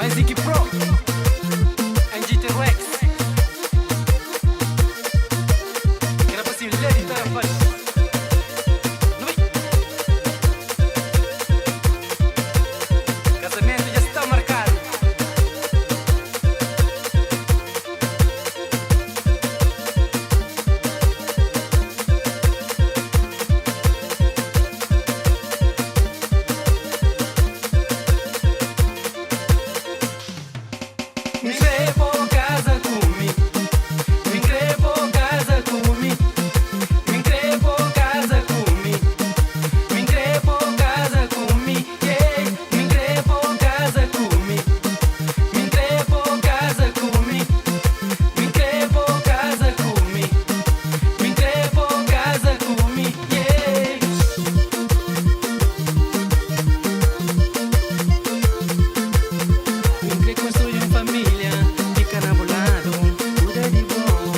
Music Pro, NGT Rex. Era possível editar a voz. Casamento já está marcado. Me levo casa comigo, me levo casa comigo, me levo casa comigo, me levo casa comigo, me levo casa comigo, me levo casa comigo, me levo casa comigo, me levo casa comigo, me construye uma família, fica namorado, cuida de bom.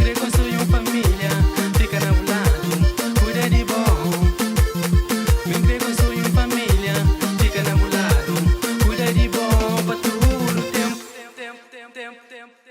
Me construye uma família, fica namorado, cuida de bom. Me construye uma família, fica namorado, cuida de bom. Para tudo tempo.